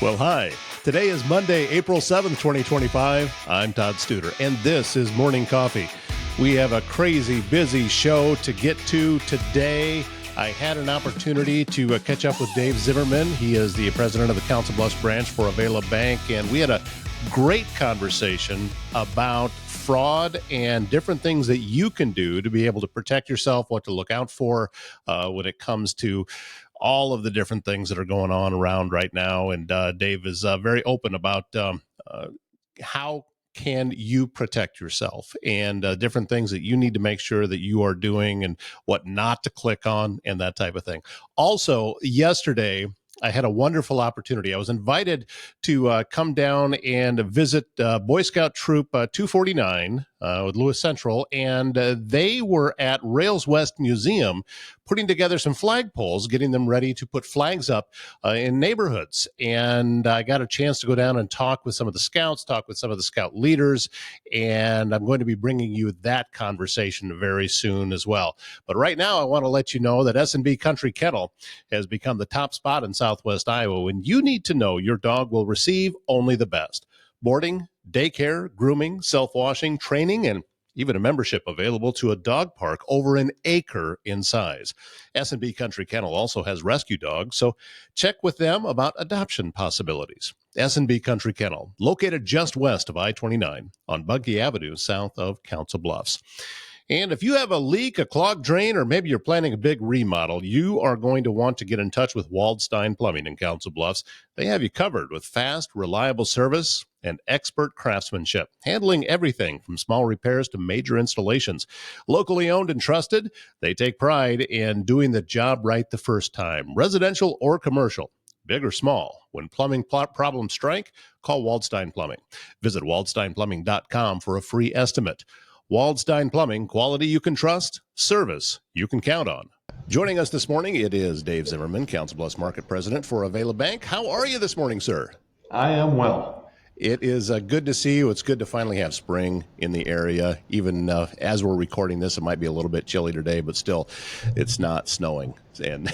Well, hi. Today is Monday, April 7th, 2025. I'm Todd Studer, and this is Morning Coffee. We have a crazy busy show to get to today. I had an opportunity to catch up with Dave Zimmerman. He is the president of the Council Bluffs branch for Availa Bank, and we had a great conversation about fraud and different things that you can do to be able to protect yourself, what to look out for when it comes to all of the different things that are going on around right now. And Dave is very open about how can you protect yourself and different things that you need to make sure that you are doing and what not to click on and that type of thing. Also, yesterday, I had a wonderful opportunity. I was invited to come down and visit Boy Scout Troop 249 with Lewis Central, and they were at Rails West Museum putting together some flagpoles, getting them ready to put flags up in neighborhoods. And I got a chance to go down and talk with some of the scouts, talk with some of the scout leaders, and I'm going to be bringing you that conversation very soon as well. But right now, I want to let you know that S&B Country Kennel has become the top spot in Southwest Iowa, and you need to know your dog will receive only the best. Boarding, daycare, grooming, self-washing, training, and even a membership available to a dog park over an acre in size. S&B Country Kennel also has rescue dogs, so check with them about adoption possibilities. S&B Country Kennel, located just west of I-29 on Bunkie Avenue, south of Council Bluffs. And if you have a leak, a clogged drain, or maybe you're planning a big remodel, you are going to want to get in touch with Waldstein Plumbing in Council Bluffs. They have you covered with fast, reliable service and expert craftsmanship, handling everything from small repairs to major installations. Locally owned and trusted, they take pride in doing the job right the first time, residential or commercial. Big or small, when plumbing problems strike, call Waldstein Plumbing. Visit waldsteinplumbing.com for a free estimate. Waldstein Plumbing, quality you can trust, service you can count on. Joining us this morning, it is Dave Zimmerman, Council Bluffs Market President for Availa Bank. How are you this morning, sir? I am well. It is good to see you. It's good to finally have spring in the area. Even as we're recording this, it might be a little bit chilly today, but still, it's not snowing. And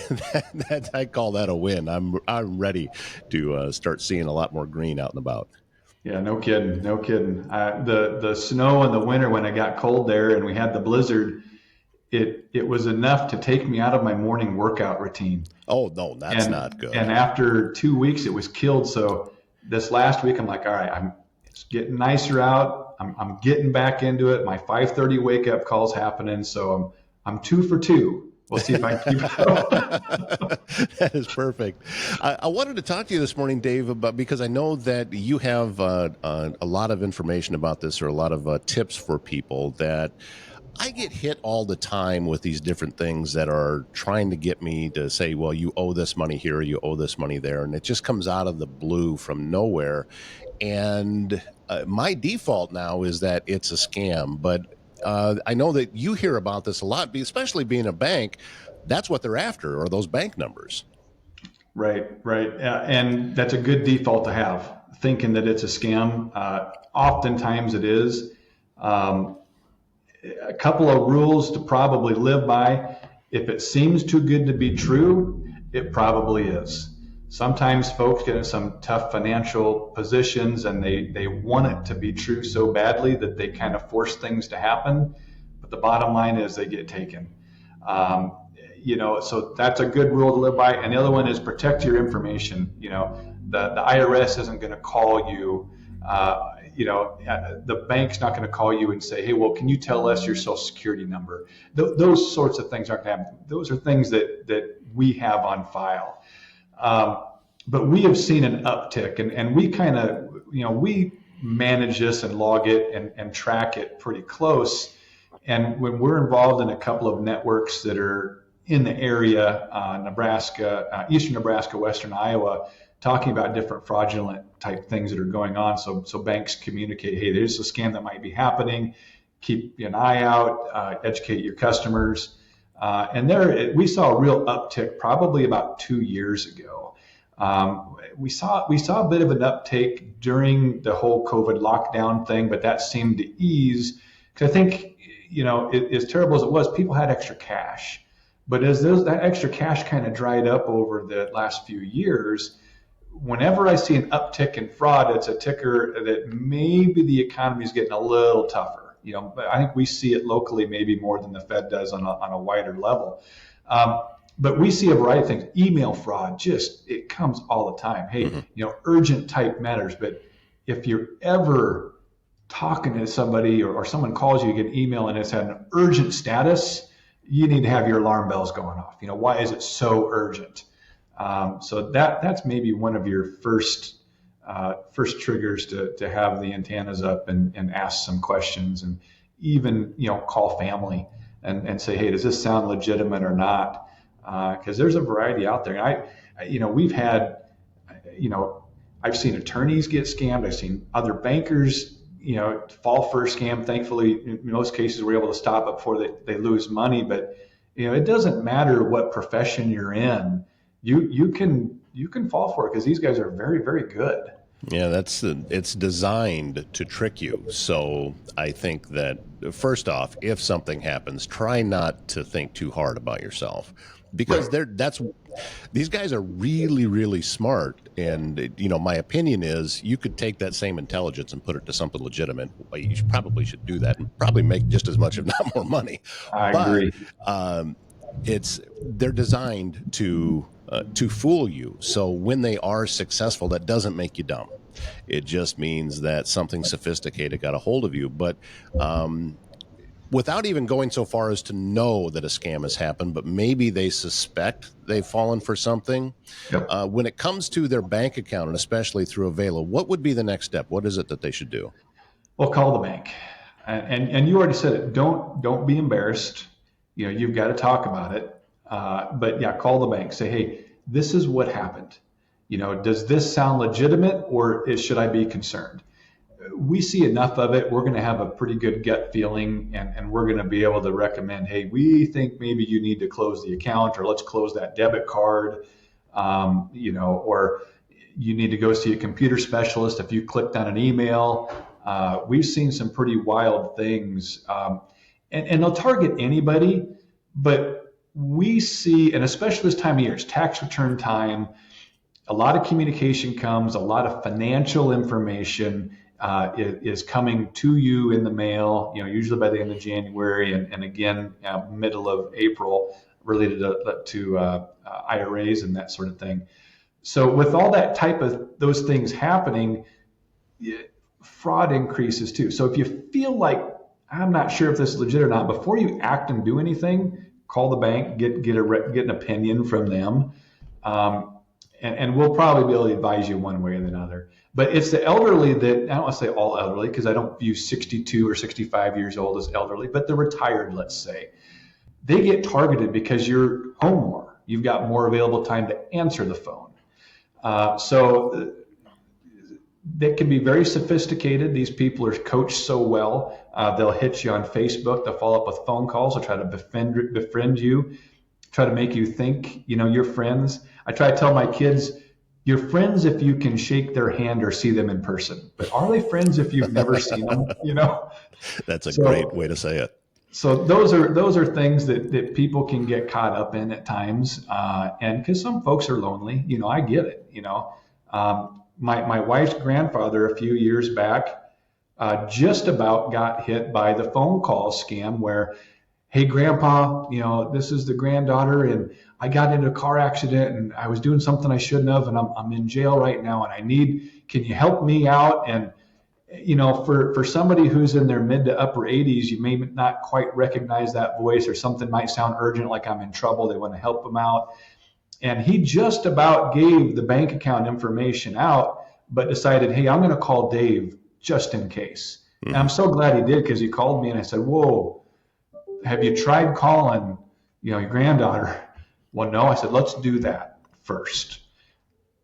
I call that a win. I'm ready to start seeing a lot more green out and about. Yeah, no kidding. The snow in the winter when it got cold there and we had the blizzard, it was enough to take me out of my morning workout routine. Oh, no, that's not good. And after 2 weeks, it was killed. So this last week, I'm like, all right, it's getting nicer out. I'm getting back into it. My 5:30 wake up call's happening. So I'm 2 for 2. We'll see if I can keep it going. That is perfect. I wanted to talk to you this morning, Dave, because I know that you have a lot of information about this, or a lot of tips for people that I get hit all the time with these different things that are trying to get me to say, well, you owe this money here, you owe this money there. And it just comes out of the blue from nowhere. And my default now is that it's a scam. But I know that you hear about this a lot, especially being a bank. That's what they're after, are those bank numbers. Right. And that's a good default to have, thinking that it's a scam. Oftentimes it is. A couple of rules to probably live by. If it seems too good to be true, it probably is. Sometimes folks get in some tough financial positions and they want it to be true so badly that they kind of force things to happen. But the bottom line is they get taken. So that's a good rule to live by. And the other one is protect your information. The IRS isn't going to call you. The bank's not going to call you and say, hey, well, can you tell us your social security number? Those sorts of things aren't going to happen. Those are things that we have on file. But we have seen an uptick, and we kind of, we manage this and log it and track it pretty close. And when we're involved in a couple of networks that are in the area, Nebraska, eastern Nebraska, western Iowa, talking about different fraudulent type things that are going on. So banks communicate, hey, there's a scam that might be happening. Keep an eye out, educate your customers. And we saw a real uptick probably about 2 years ago. We saw a bit of an uptake during the whole COVID lockdown thing, but that seemed to ease. Because I think, as terrible as it was, people had extra cash. But as that extra cash kind of dried up over the last few years, whenever I see an uptick in fraud, it's a ticker that maybe the economy is getting a little tougher. But I think we see it locally maybe more than the Fed does on a wider level. But we see a variety of things. Email fraud, it comes all the time. Hey, urgent type matters. But if you're ever talking to somebody or someone calls you, you get an email and it's had an urgent status, you need to have your alarm bells going off. Why is it so urgent? So that's maybe one of your first triggers to have the antennas up and ask some questions, and even call family and say, hey, does this sound legitimate or not? Because there's a variety out there. And we've had, I've seen attorneys get scammed. I've seen other bankers fall for a scam. Thankfully, in most cases, we're able to stop it before they lose money. But it doesn't matter what profession you're in. You can fall for it because these guys are very, very good. Yeah, it's designed to trick you. So I think that first off, if something happens, try not to think too hard about yourself, because these guys are really, really smart. And my opinion is you could take that same intelligence and put it to something legitimate. You probably should do that and probably make just as much, if not more money. I agree. They're designed to fool you. So when they are successful, that doesn't make you dumb. It just means that something sophisticated got a hold of you. But without even going so far as to know that a scam has happened, but maybe they suspect they've fallen for something. Yep. When it comes to their bank account, and especially through Availa, what would be the next step? What is it that they should do? Well, call the bank. And you already said it. Don't be embarrassed. You've got to talk about it. But yeah, call the bank. Say, hey, this is what happened. Does this sound legitimate, or should I be concerned? We see enough of it. We're going to have a pretty good gut feeling, and we're going to be able to recommend, hey, we think maybe you need to close the account, or let's close that debit card, or you need to go see a computer specialist if you clicked on an email. We've seen some pretty wild things, and they'll target anybody, but we see, and especially this time of year, it's tax return time, a lot of communication comes, a lot of financial information is coming to you in the mail, usually by the end of January and again, middle of April, related to IRAs and that sort of thing. So with all that type of those things happening, fraud increases too. So if you feel like, I'm not sure if this is legit or not, before you act and do anything, call the bank, get an opinion from them. And we'll probably be able to advise you one way or another. But it's the elderly that, I don't want to say all elderly, because I don't view 62 or 65 years old as elderly, but the retired, let's say. They get targeted because you're home more. You've got more available time to answer the phone. So they can be very sophisticated. These people are coached so well. They'll hit you on Facebook. They'll follow up with phone calls. They'll try to befriend you, try to make you think, you're friends. I try to tell my kids, you're friends if you can shake their hand or see them in person. But are they friends if you've never seen them? That's a great way to say it. So those are things that people can get caught up in at times. And because some folks are lonely, I get it. My wife's grandfather a few years back just about got hit by the phone call scam where, hey, Grandpa, this is the granddaughter, and I got into a car accident, and I was doing something I shouldn't have, and I'm in jail right now, and can you help me out? And, for somebody who's in their mid to upper 80s, you may not quite recognize that voice, or something might sound urgent, like I'm in trouble. They want to help them out. And he just about gave the bank account information out, but decided, hey, I'm going to call Dave just in case. Mm-hmm. And I'm so glad he did, because he called me and I said, whoa, have you tried calling, your granddaughter? Well, no. I said, let's do that first.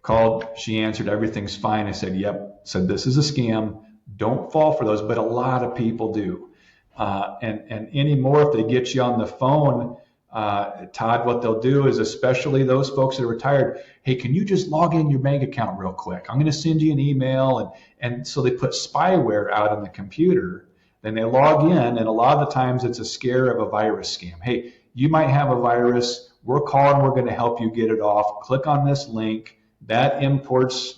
Called, she answered, everything's fine. I said, yep. Said, this is a scam. Don't fall for those, but a lot of people do. And anymore, if they get you on the phone, Todd, what they'll do is, especially those folks that are retired, hey, can you just log in your bank account real quick? I'm going to send you an email. And so they put spyware out on the computer. Then they log in, and a lot of the times it's a scare of a virus scam. Hey, you might have a virus. We're calling. We're going to help you get it off. Click on this link. that imports,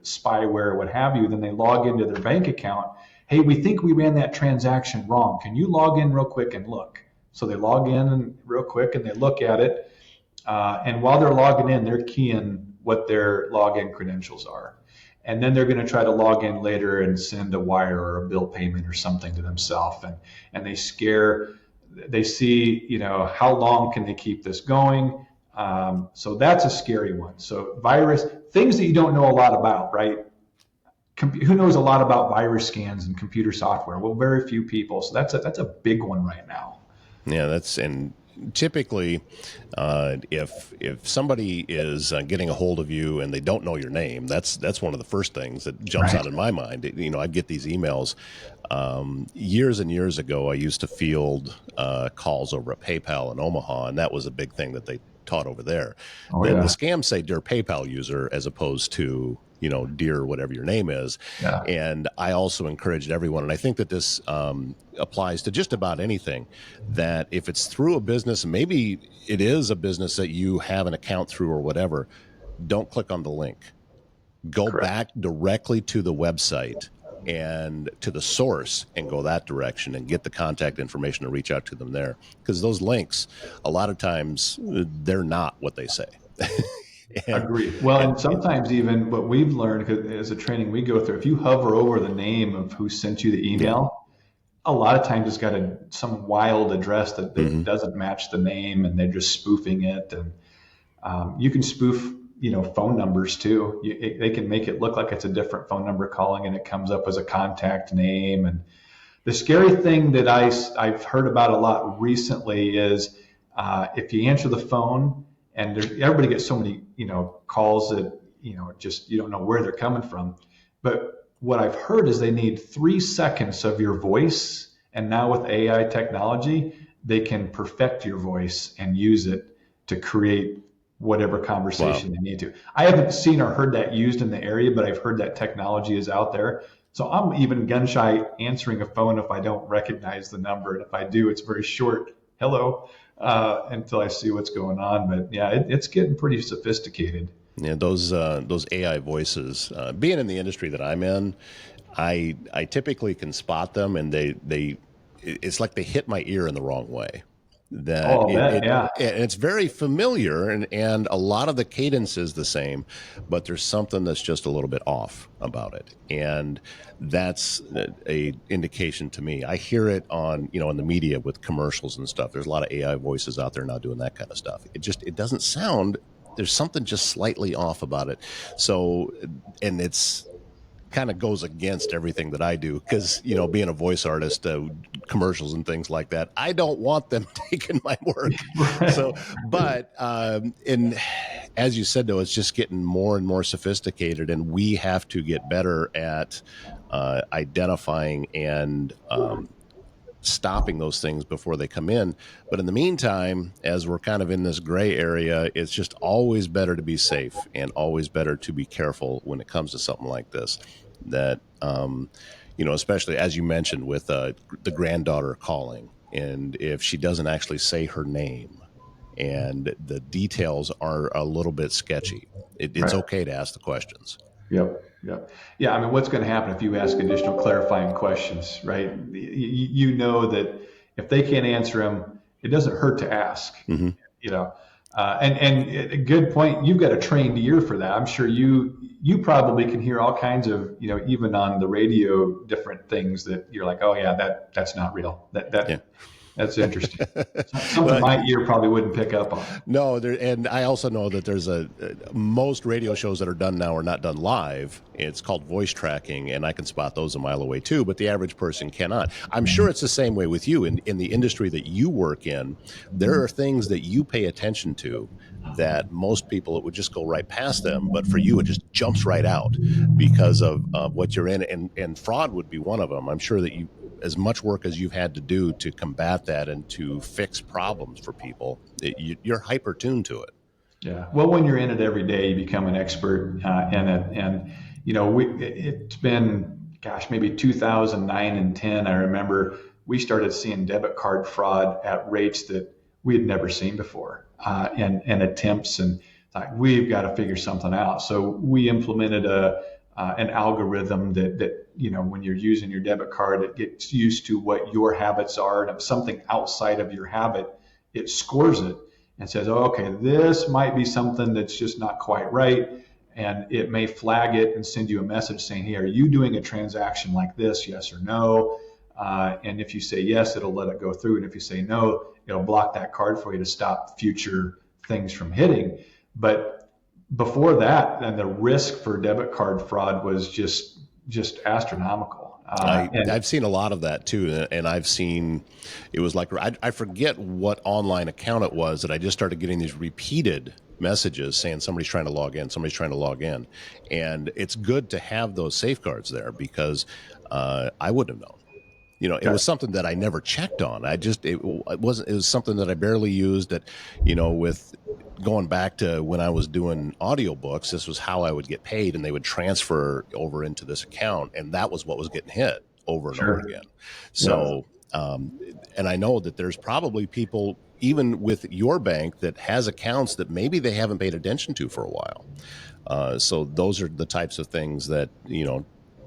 spyware, what have you. Then they log into their bank account. Hey, we think we ran that transaction wrong. Can you log in real quick and look? So they log in real quick and they look at it. And while they're logging in, they're keying what their login credentials are. And then they're going to try to log in later and send a wire or a bill payment or something to themselves. And they see, how long can they keep this going? So that's a scary one. So things that you don't know a lot about, right? Who knows a lot about virus scans and computer software? Well, very few people. So that's a big one right now. Yeah, and typically, if somebody is getting a hold of you and they don't know your name, that's one of the first things that jumps out in my mind. I get these emails. Years and years ago, I used to field calls over at PayPal in Omaha, and that was a big thing that they taught over there. Oh, the yeah. scams say "Dear PayPal user" as opposed to "Dear whatever your name is." Yeah. And I also encouraged everyone, and I think that this applies to just about anything, that if it's through a business, maybe it is a business that you have an account through or whatever, don't click on the link. Go back directly to the website and to the source and go that direction and get the contact information to reach out to them there. Because those links, a lot of times, they're not what they say. Agreed. Well, and sometimes even what we've learned, 'cause as a training we go through, if you hover over the name of who sent you the email, a lot of times it's got some wild address that doesn't match the name, and they're just spoofing it. And you can spoof, phone numbers too. They can make it look like it's a different phone number calling, and it comes up as a contact name. And the scary thing that I've heard about a lot recently is if you answer the phone, and everybody gets so many, calls that, just you don't know where they're coming from. But what I've heard is they need 3 seconds of your voice. And now with AI technology, they can perfect your voice and use it to create whatever conversation they need to. I haven't seen or heard that used in the area, but I've heard that technology is out there. So I'm even gun shy answering a phone if I don't recognize the number. And if I do, it's very short, hello, until I see what's going on. But yeah, it's getting pretty sophisticated. Yeah, those AI voices. Being in the industry that I'm in, I typically can spot them, and it's like they hit my ear in the wrong way. And it's very familiar, and a lot of the cadence is the same, but there's something that's just a little bit off about it, and that's a indication to me. I hear it on in the media with commercials and stuff. There's a lot of AI voices out there now doing that kind of stuff. It doesn't sound. There's something just slightly off about it. So, and it's kind of goes against everything that I do because, being a voice artist, commercials and things like that, I don't want them taking my work. Right. So, but, and as you said, though, it's just getting more and more sophisticated, and we have to get better at identifying and stopping those things before they come in. But in the meantime, as we're kind of in this gray area, it's just always better to be safe and always better to be careful when it comes to something like this. That, especially as you mentioned with the granddaughter calling, and if she doesn't actually say her name and the details are a little bit sketchy, it's okay to ask the questions. Yep. Yeah. I mean, what's going to happen if you ask additional clarifying questions, right? You know that if they can't answer them, it doesn't hurt to ask, and a good point. You've got a trained ear for that. I'm sure you probably can hear all kinds of, even on the radio, different things that you're like, oh yeah, that's not real. That's interesting. Something my ear probably wouldn't pick up on. No, and I also know that there's most radio shows that are done now are not done live. It's called voice tracking, and I can spot those a mile away too, but the average person cannot. I'm sure it's the same way with you. In the industry that you work in, there are things that you pay attention to that most people, it would just go right past them, but for you it just jumps right out because of what you're in, and fraud would be one of them. I'm sure that as much work as you've had to do to combat that and to fix problems for people, you're hyper tuned to it. Yeah. Well, when you're in it every day, you become an expert in it. And, it's been, maybe 2009 and 10. I remember we started seeing debit card fraud at rates that we had never seen before, and attempts. And It's like, we've got to figure something out. So we implemented an algorithm that, when you're using your debit card, it gets used to what your habits are. And if something outside of your habit, it scores it and says, oh, okay, this might be something that's just not quite right. And it may flag it and send you a message saying, hey, are you doing a transaction like this? Yes or no? And if you say yes, it'll let it go through. And if you say no, it'll block that card for you to stop future things from hitting. But before that, and the risk for debit card fraud was just astronomical. I've seen a lot of that too, and I've seen it was like I forget what online account it was that I just started getting these repeated messages saying somebody's trying to log in, and it's good to have those safeguards there because I wouldn't have known. It was something that I never checked on. It was something that I barely used. That, with going back to when I was doing audiobooks, this was how I would get paid, and they would transfer over into this account, and that was what was getting hit over and over again. So, and I know that there's probably people, even with your bank, that has accounts that maybe they haven't paid attention to for a while. So those are the types of things that,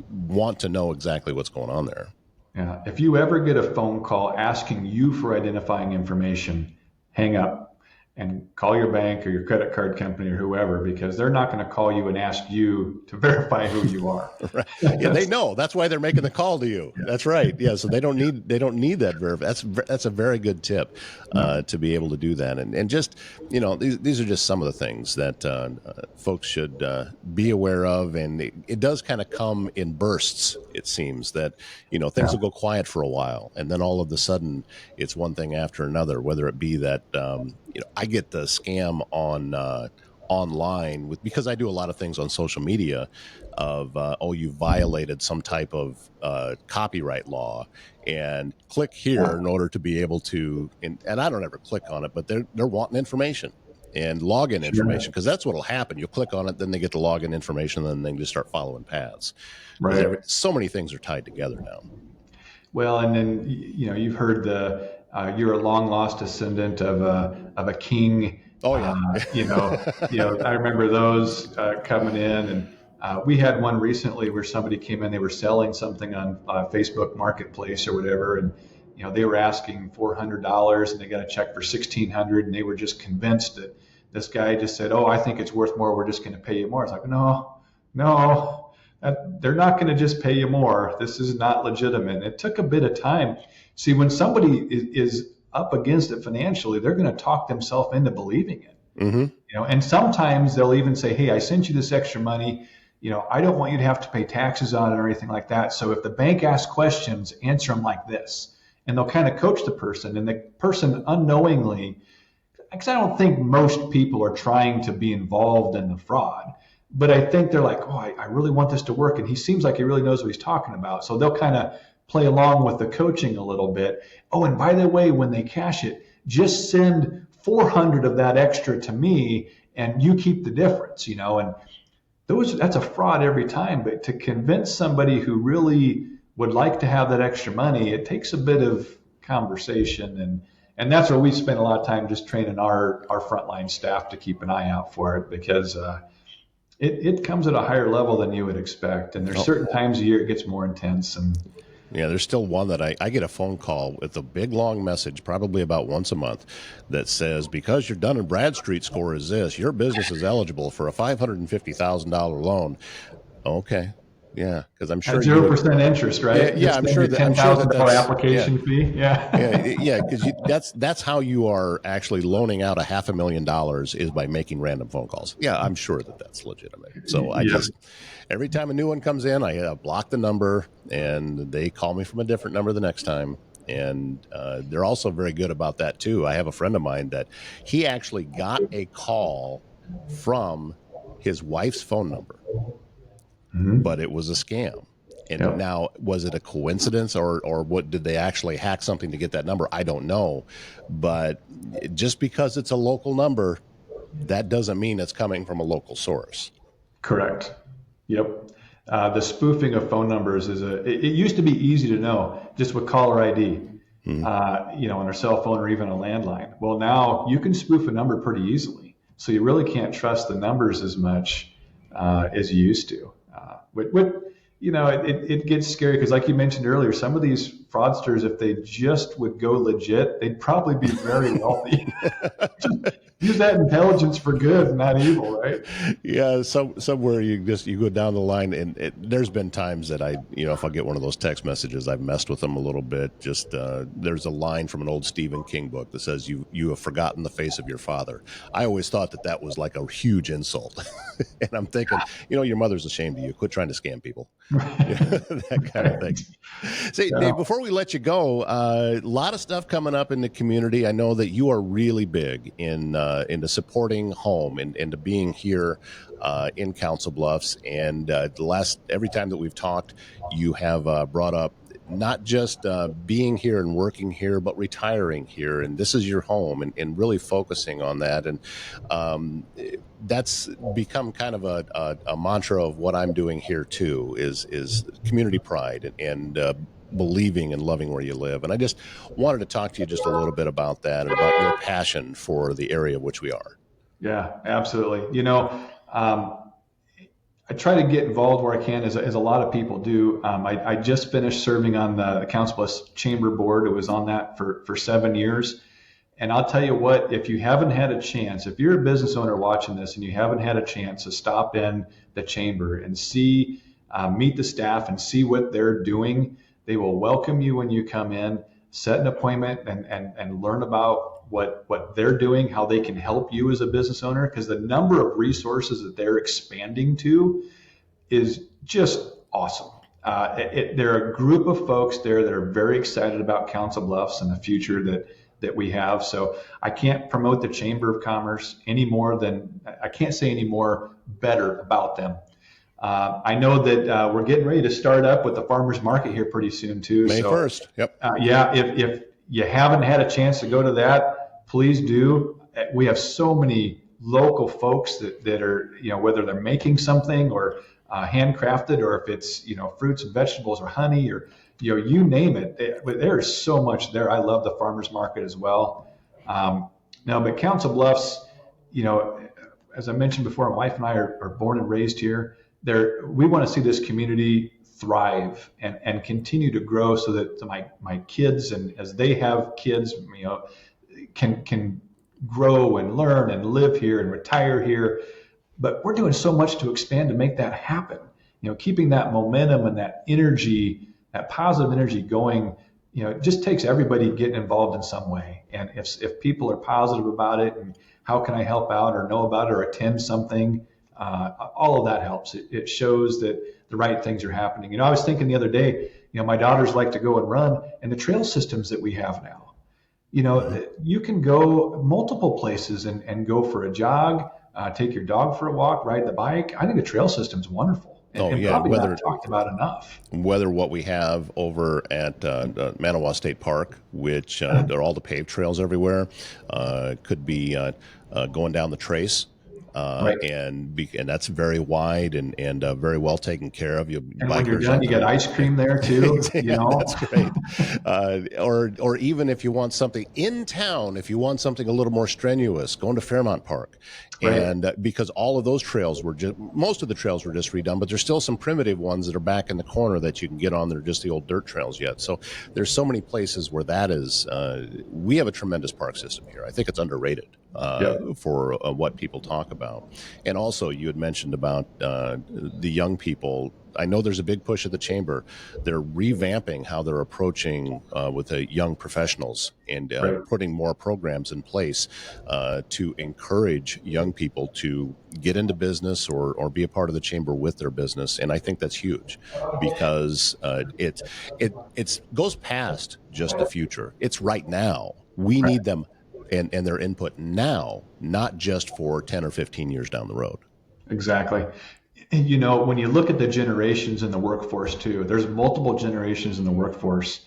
want to know exactly what's going on there. Yeah. If you ever get a phone call asking you for identifying information, hang up and call your bank or your credit card company or whoever, because they're not going to call you and ask you to verify who you are. Right. Yeah, they know. That's why they're making the call to you. Yeah. That's right. Yeah. So they don't need that verification. That's a very good tip to be able to do that. And just, these are just some of the things that folks should be aware of. And it does kind of come in bursts. It seems that, things will go quiet for a while, and then all of a sudden it's one thing after another, whether it be that, I get the scam on online because I do a lot of things on social media of, you violated some type of copyright law, and click here in order to be able to, and I don't ever click on it, but they're wanting information and login information, because that's what will happen. You'll click on it, then they get the login information, and then they just start following paths. Right. So many things are tied together now. Well, and then, you've heard you're a long lost descendant of a king. Oh yeah. I remember those coming in, and we had one recently where somebody came in. They were selling something on Facebook Marketplace or whatever, and they were asking $400, and they got a check for $1,600, and they were just convinced that this guy just said, "Oh, I think it's worth more. We're just going to pay you more." It's like, no. They're not going to just pay you more. This is not legitimate. It took a bit of time. See, when somebody is up against it financially, they're going to talk themselves into believing it. Mm-hmm. And sometimes they'll even say, "Hey, I sent you this extra money. I don't want you to have to pay taxes on it or anything like that. So if the bank asks questions, answer them like this." And they'll kind of coach the person, and the person unknowingly, because I don't think most people are trying to be involved in the fraud. But I think they're like, "Oh, I really want this to work." And he seems like he really knows what he's talking about. So they'll kind of play along with the coaching a little bit. "Oh, and by the way, when they cash it, just send 400 of that extra to me, and you keep the difference," And that's a fraud every time. But to convince somebody who really would like to have that extra money, it takes a bit of conversation. And that's where we spend a lot of time just training our frontline staff to keep an eye out for it, because it comes at a higher level than you would expect. And there's certain times a year it gets more intense. And yeah, there's still one that I get a phone call with a big, long message, probably about once a month, that says, "Because your Dun & Bradstreet score is this, your business is eligible for a $550,000 loan." Okay. Yeah, because I'm sure 0% interest, right? Yeah, I'm sure that $10,000 application fee. Yeah, because that's how you are actually loaning out $500,000 is by making random phone calls. Yeah, I'm sure that's legitimate. So I just every time a new one comes in, I block the number, and they call me from a different number the next time. And they're also very good about that too. I have a friend of mine that he actually got a call from his wife's phone number. Mm-hmm. But it was a scam. And now, was it a coincidence or what? Did they actually hack something to get that number? I don't know. But just because it's a local number, that doesn't mean it's coming from a local source. Correct. Yep. The spoofing of phone numbers it used to be easy to know just with caller ID, on their cell phone or even a landline. Well, now you can spoof a number pretty easily. So you really can't trust the numbers as much as you used to. It gets scary because, like you mentioned earlier, some of these fraudsters, if they just would go legit, they'd probably be very wealthy. Just use that intelligence for good, not evil, right? Yeah, somewhere you go down the line, and there's been times that if I get one of those text messages, I've messed with them a little bit. Just there's a line from an old Stephen King book that says, "You have forgotten the face of your father." I always thought that was like a huge insult, and I'm thinking, your mother's ashamed of you. Quit trying to scam people. That kind of thing. Say, Yeah. Dave, before we let you go, a lot of stuff coming up in the community. I know that you are really big into supporting home and into being here in Council Bluffs. And every time that we've talked, you have brought up not just being here and working here, but retiring here. And this is your home, and really focusing on that. And that's become kind of a mantra of what I'm doing here too, is community pride and believing and loving where you live. And I just wanted to talk to you just a little bit about that and about your passion for the area of which we are. Yeah, absolutely. I try to get involved where I can, as a lot of people do. I just finished serving on the Council Bluffs Chamber Board. It was on that for 7 years. And I'll tell you what, if you haven't had a chance, if you're a business owner watching this and you haven't had a chance to stop in the chamber and meet the staff and see what they're doing, they will welcome you when you come in, set an appointment and learn about what they're doing, how they can help you as a business owner, because the number of resources that they're expanding to is just awesome. There are a group of folks there that are very excited about Council Bluffs and the future that we have. So I can't promote the Chamber of Commerce I can't say any more better about them. I know that we're getting ready to start up with the farmers market here pretty soon too. May 1st. Yep. If you haven't had a chance to go to that, please do. We have so many local folks that are, whether they're making something or handcrafted, or if it's, fruits and vegetables or honey or, you name it. There's so much there. I love the farmers market as well. But Council Bluffs, as I mentioned before, my wife and I are born and raised here. We want to see this community thrive and continue to grow so that my kids, and as they have kids, can grow and learn and live here and retire here. But we're doing so much to expand to make that happen. Keeping that momentum and that energy, that positive energy going, it just takes everybody getting involved in some way. And if people are positive about it and how can I help out or know about it or attend something, all of that helps. It shows that the right things are happening. I was thinking the other day, my daughters like to go and run, and the trail systems that we have now, you can go multiple places and go for a jog, take your dog for a walk, ride the bike. I think the trail system's wonderful. Probably not talked about enough. Whether what we have over at Manawa State Park, which there are all the paved trails everywhere, could be going down the trace. Right. And that's very wide and very well taken care of. And when you're done, you get ice cream there too. That's great. Or even if you want something in town, if you want something a little more strenuous, going to Fairmount Park. Right. And because all of those trails most of the trails were just redone, but there's still some primitive ones that are back in the corner that you can get on. They're just the old dirt trails yet. So there's so many places where that is. We have a tremendous park system here. I think it's underrated for what people talk about. And also, you had mentioned about the young people. I know there's a big push at the chamber. They're revamping how they're approaching with the young professionals and putting more programs in place to encourage young people to get into business or be a part of the chamber with their business. And I think that's huge because it goes past just the future. It's right now. We need them and their input now, not just for 10 or 15 years down the road. Exactly. When you look at the generations in the workforce too, there's multiple generations in the workforce,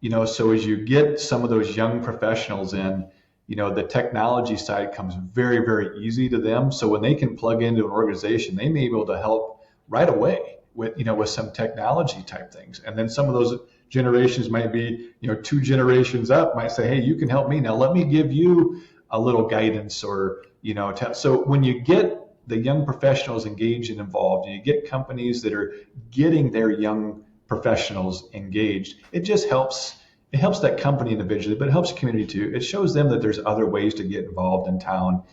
so as you get some of those young professionals in, the technology side comes very, very easy to them. So when they can plug into an organization, they may be able to help right away with some technology type things. And then some of those generations might be, 2 generations up might say, hey, you can help me. Now let me give you a little guidance, or so when you get the young professionals engaged and involved, and you get companies that are getting their young professionals engaged, it just helps. It helps that company individually, but it helps the community too. It shows them that there's other ways to get involved in town.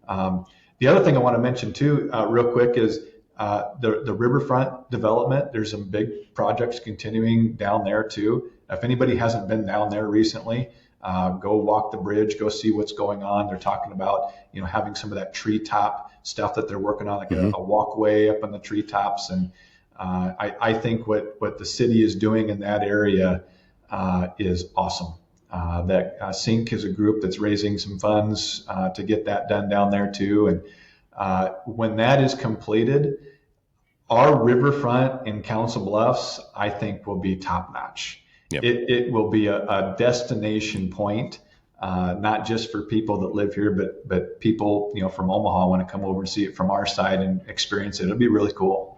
The other thing I want to mention too, real quick, is the riverfront development. There's some big projects continuing down there too. If anybody hasn't been down there recently, go walk the bridge, go see what's going on. They're talking about having some of that treetop stuff that they're working on, like a walkway up on the treetops. And I think what the city is doing in that area is awesome. That SYNC is a group that's raising some funds to get that done down there too. And when that is completed, our riverfront in Council Bluffs, I think, will be top notch. Yep. It will be a destination point, not just for people that live here, but people from Omaha want to come over and see it from our side and experience it. It'll be really cool.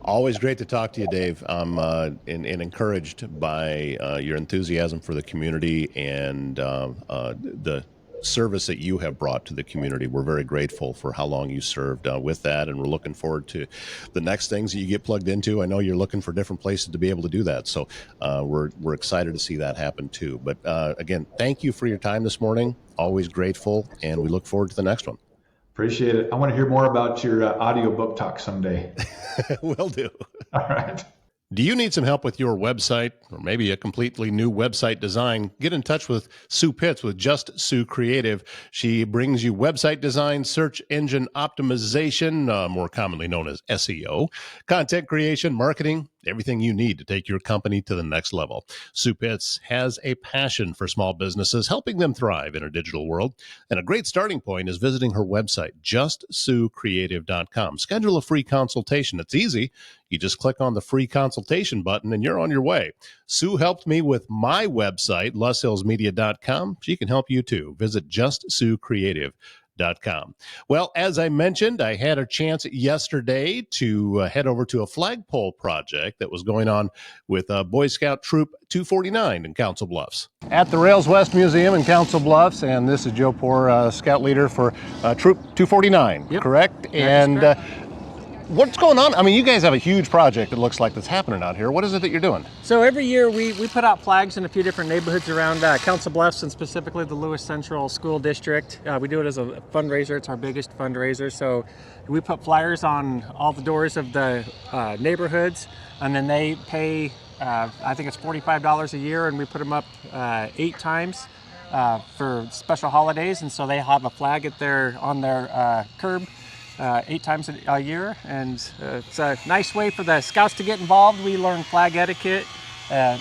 Always great to talk to you, Dave. I'm and encouraged by your enthusiasm for the community and the service that you have brought to the community. We're very grateful for how long you served with that, and we're looking forward to the next things that you get plugged into. I know you're looking for different places to be able to do that, so we're excited to see that happen too. But again, thank you for your time this morning. Always grateful, and we look forward to the next one. Appreciate it. I want to hear more about your audio book talk someday. Will do. All right. Do you need some help with your website, or maybe a completely new website design? Get in touch with Sue Pitts with Just Sue Creative. She brings you website design, search engine optimization, more commonly known as SEO, content creation, marketing, everything you need to take your company to the next level. Sue Pitts has a passion for small businesses, helping them thrive in a digital world. And a great starting point is visiting her website, justsuecreative.com. Schedule a free consultation. It's easy. You just click on the free consultation button and you're on your way. Sue helped me with my website, loshillsmedia.com. She can help you too. Visit justsuecreative.com. Well, as I mentioned, I had a chance yesterday to head over to a flagpole project that was going on with Boy Scout Troop 249 in Council Bluffs. At the Rails West Museum in Council Bluffs, and this is Joe Poor, Scout Leader for Troop 249, yep. Correct? And what's going on? I mean, you guys have a huge project, it looks like, that's happening out here. What is it that you're doing? So every year we put out flags in a few different neighborhoods around Council Bluffs, and specifically the Lewis Central School District. We do it as a fundraiser. It's our biggest fundraiser. So we put flyers on all the doors of the neighborhoods, and then they pay, I think it's $45 a year, and we put them up 8 times for special holidays. And so they have a flag on their curb 8 times a year, and it's a nice way for the scouts to get involved. We learn flag etiquette,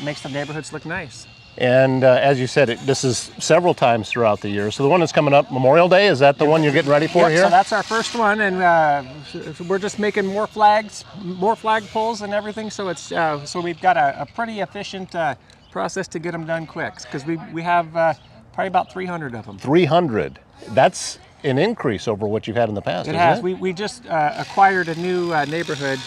makes the neighborhoods look nice. And as you said, this is several times throughout the year. So the one that's coming up, Memorial Day, is that the one you're getting ready for here? So that's our first one, and we're just making more flags, more flag poles and everything. So it's so we've got a pretty efficient process to get them done quick, because we have probably about 300 of them. 300. That's an increase over what you've had in the past. It has. We just acquired a new neighborhood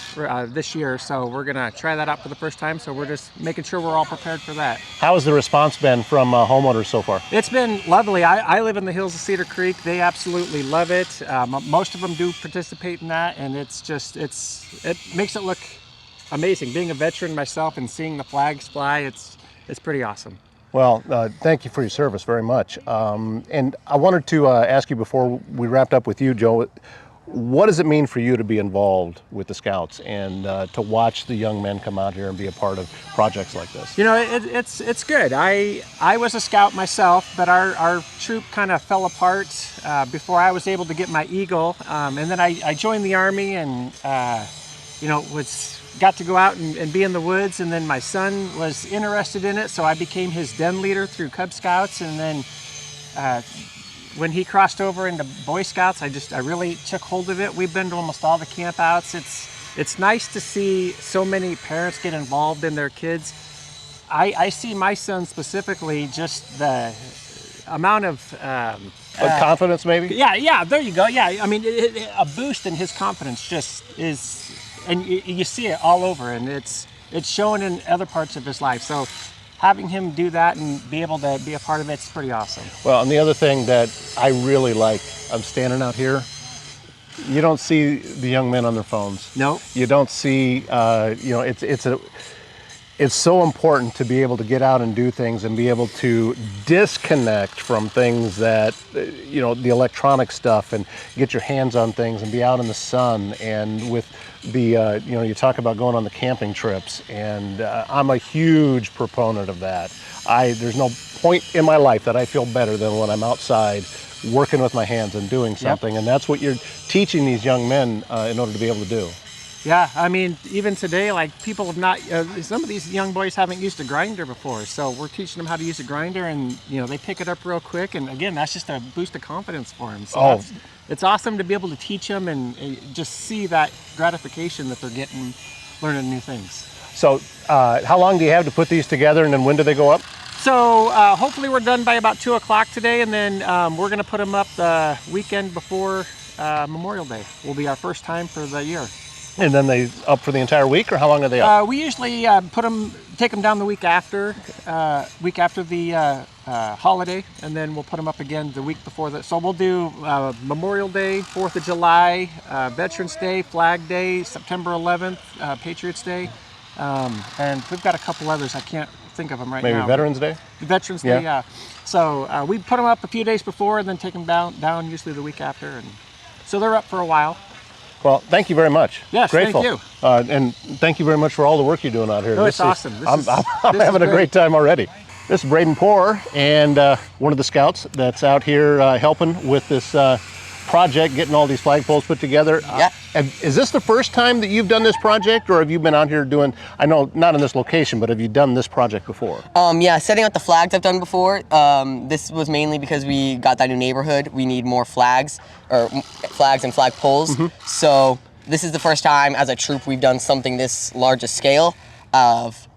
this year, so we're going to try that out for the first time. So we're just making sure we're all prepared for that. How has the response been from homeowners so far? It's been lovely. I live in the hills of Cedar Creek. They absolutely love it. Most of them do participate in that, and it makes it look amazing. Being a veteran myself and seeing the flags fly, it's pretty awesome. Well, thank you for your service very much. And I wanted to ask you before we wrapped up with you, Joe, what does it mean for you to be involved with the Scouts and to watch the young men come out here and be a part of projects like this? You know, it's good. I was a Scout myself, but our troop kind of fell apart before I was able to get my Eagle. And then I joined the Army and, got to go out and be in the woods, and then my son was interested in it, so I became his den leader through Cub Scouts, and then when he crossed over into Boy Scouts, I really took hold of it. We've been to almost all the campouts. It's nice to see so many parents get involved in their kids. I see my son specifically, just the amount of confidence, maybe? Yeah, there you go. Yeah, I mean, a boost in his confidence just is. And you see it all over, and it's showing in other parts of his life. So having him do that and be able to be a part of it's pretty awesome. Well, and the other thing that I really like, I'm standing out here, you don't see the young men on their phones. Nope. You don't see, it's so important to be able to get out and do things and be able to disconnect from things that, the electronic stuff, and get your hands on things and be out in the sun. And with the, you talk about going on the camping trips, and I'm a huge proponent of that. There's no point in my life that I feel better than when I'm outside working with my hands and doing something. Yep. And that's what you're teaching these young men in order to be able to do. Yeah, I mean, even today, like, people have not, some of these young boys haven't used a grinder before, so we're teaching them how to use a grinder, and, they pick it up real quick, and again, that's just a boost of confidence for them. So it's awesome to be able to teach them and just see that gratification that they're getting learning new things. So how long do you have to put these together, and then when do they go up? So hopefully we're done by about 2 o'clock today, and then we're going to put them up the weekend before Memorial Day. Will be our first time for the year. And then they up for the entire week, or how long are they up? We usually take them down the week after the holiday, and then we'll put them up again the week before that. So we'll do Memorial Day, 4th of July, Veterans Day, Flag Day, September 11th, Patriots Day, and we've got a couple others. I can't think of them right now. Maybe Veterans Day? Veterans Day, yeah. So we put them up a few days before, and then take them down usually the week after, and so they're up for a while. Well, thank you very much. Yes, grateful. thank you. And thank you very much for all the work you're doing out here. No, it's awesome. I'm having a great time already. This is Braden Poor, and one of the scouts that's out here helping with this project, getting all these flagpoles put together. Yeah. Is this the first time that you've done this project, or have you been out here doing, I know not in this location, but have you done this project before? Yeah, setting up the flags I've done before. This was mainly because we got that new neighborhood. We need more flags, or flags and flag poles. Mm-hmm. So this is the first time as a troop we've done something this large a scale of,